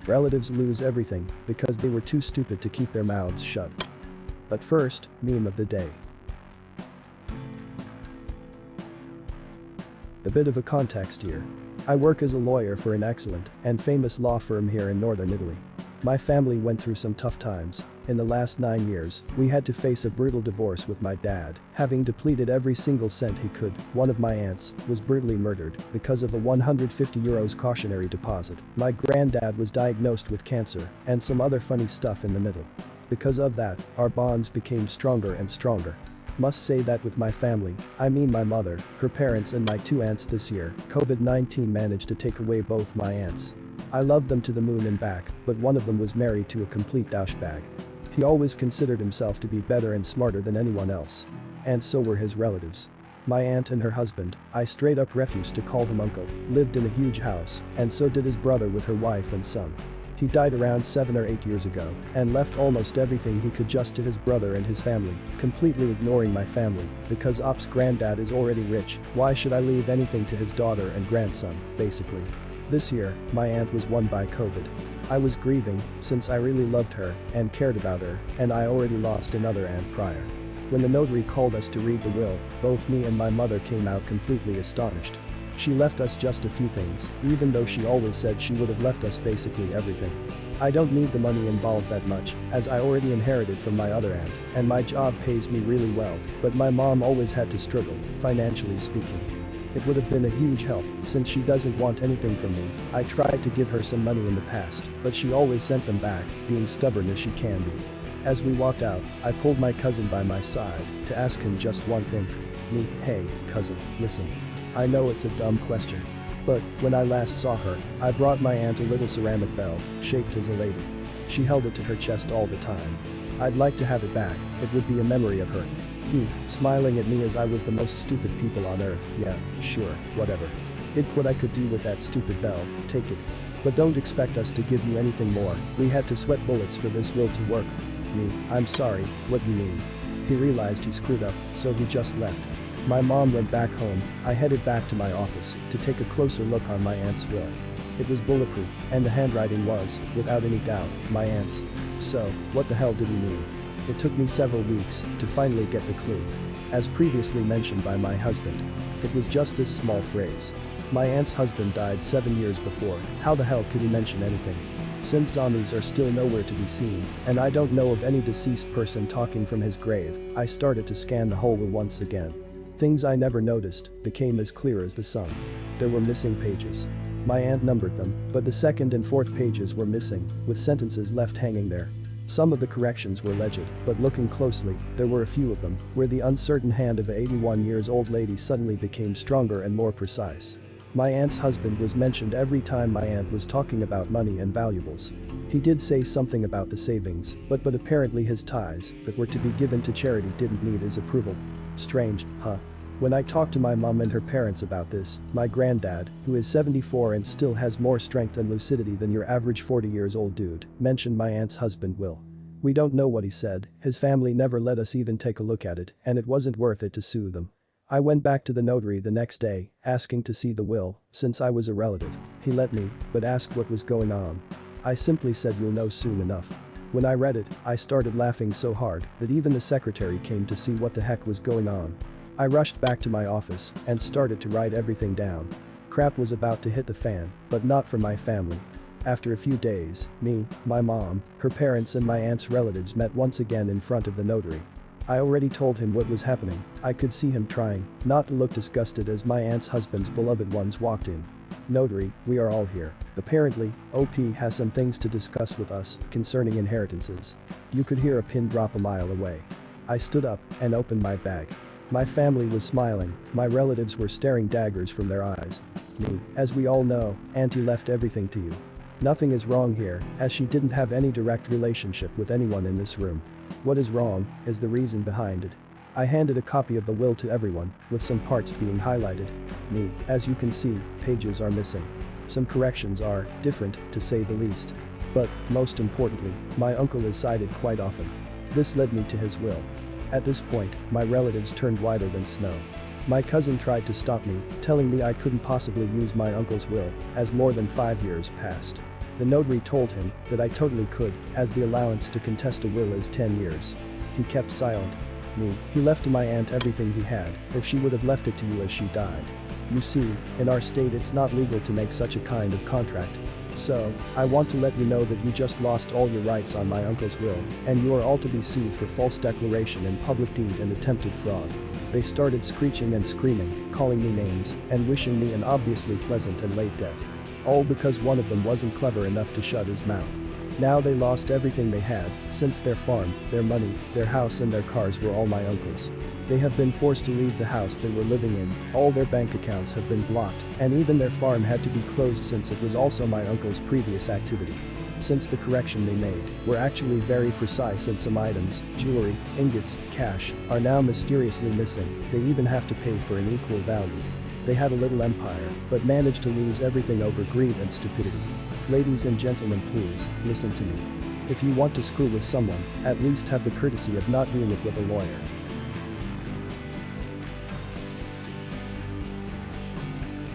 Relatives lose everything because they were too stupid to keep their mouths shut. But first, meme of the day. A bit of a context here. I work as a lawyer for an excellent and famous law firm here in northern Italy. My family went through some tough times. In the last 9 years, we had to face a brutal divorce with my dad, having depleted every single cent he could. One of my aunts was brutally murdered because of a €150 cautionary deposit. My granddad was diagnosed with cancer and some other funny stuff in the middle. Because of that, our bonds became stronger and stronger. Must say that with my family, I mean my mother, her parents and my 2 aunts this year, COVID-19 managed to take away both my aunts. I loved them to the moon and back, but one of them was married to a complete douchebag. He always considered himself to be better and smarter than anyone else. And so were his relatives. My aunt and her husband, I straight up refused to call him uncle, lived in a huge house, and so did his brother with her wife and son. He died around 7 or 8 years ago and left almost everything he could just to his brother and his family, completely ignoring my family because Op's granddad is already rich. Why should I leave anything to his daughter and grandson, basically? This year, my aunt was won by COVID. I was grieving since I really loved her and cared about her, and I already lost another aunt prior. When the notary called us to read the will, both me and my mother came out completely astonished. She left us just a few things, even though she always said she would have left us basically everything. I don't need the money involved that much, as I already inherited from my other aunt, and my job pays me really well, but my mom always had to struggle, financially speaking. It would have been a huge help, since she doesn't want anything from me. I tried to give her some money in the past, but she always sent them back, being stubborn as she can be. As we walked out, I pulled my cousin by my side to ask him just one thing. Hey, cousin, listen. I know it's a dumb question. But, when I last saw her, I brought my aunt a little ceramic bell, shaped as a lady. She held it to her chest all the time. I'd like to have it back, it would be a memory of her. He, smiling at me as I was the most stupid people on earth. Yeah, sure, whatever. It what I could do with that stupid bell, take it. But don't expect us to give you anything more, we had to sweat bullets for this will to work. I'm sorry, what you mean? He realized he screwed up, so he just left. My mom went back home, I headed back to my office to take a closer look on my aunt's will. It was bulletproof, and the handwriting was, without any doubt, my aunt's. So, what the hell did he mean? It took me several weeks to finally get the clue. As previously mentioned by my husband. It was just this small phrase. My aunt's husband died 7 years before, how the hell could he mention anything? Since zombies are still nowhere to be seen, and I don't know of any deceased person talking from his grave, I started to scan the whole will once again. Things I never noticed became as clear as the sun. There were missing pages. My aunt numbered them, but the second and fourth pages were missing, with sentences left hanging there. Some of the corrections were legit, but looking closely, there were a few of them where the uncertain hand of a 81-year-old lady suddenly became stronger and more precise. My aunt's husband was mentioned every time my aunt was talking about money and valuables. He did say something about the savings, but apparently his ties that were to be given to charity didn't need his approval. Strange, huh? When I talked to my mom and her parents about this, my granddad, who is 74 and still has more strength and lucidity than your average 40-years-old dude, mentioned my aunt's husband Will. We don't know what he said, his family never let us even take a look at it, and it wasn't worth it to sue them. I went back to the notary the next day, asking to see the will, since I was a relative. He let me, but asked what was going on. I simply said you'll know soon enough. When I read it, I started laughing so hard that even the secretary came to see what the heck was going on. I rushed back to my office and started to write everything down. Crap was about to hit the fan, but not for my family. After a few days, me, my mom, her parents and my aunt's relatives met once again in front of the notary. I already told him what was happening. I could see him trying not to look disgusted as my aunt's husband's beloved ones walked in. Notary, we are all here. Apparently, OP has some things to discuss with us concerning inheritances. You could hear a pin drop a mile away. I stood up and opened my bag. My family was smiling, my relatives were staring daggers from their eyes. Me, as we all know, Auntie left everything to you. Nothing is wrong here, as she didn't have any direct relationship with anyone in this room. What is wrong is the reason behind it. I handed a copy of the will to everyone, with some parts being highlighted. Me, as you can see, pages are missing. Some corrections are different, to say the least. But, most importantly, my uncle is cited quite often. This led me to his will. At this point, my relatives turned whiter than snow. My cousin tried to stop me, telling me I couldn't possibly use my uncle's will, as more than 5 years passed. The notary told him that I totally could, as the allowance to contest a will is 10 years. He kept silent. He left to my aunt everything he had, if she would have left it to you as she died. You see, in our state it's not legal to make such a kind of contract. So, I want to let you know that you just lost all your rights on my uncle's will, and you are all to be sued for false declaration and public deed and attempted fraud. They started screeching and screaming, calling me names, and wishing me an obviously pleasant and late death. All because one of them wasn't clever enough to shut his mouth. Now they lost everything they had, since their farm, their money, their house and their cars were all my uncle's. They have been forced to leave the house they were living in, all their bank accounts have been blocked, and even their farm had to be closed since it was also my uncle's previous activity. Since the correction they made were actually very precise and some items, jewelry, ingots, cash, are now mysteriously missing, they even have to pay for an equal value. They had a little empire, but managed to lose everything over greed and stupidity. Ladies and gentlemen, please, listen to me. If you want to screw with someone, at least have the courtesy of not doing it with a lawyer.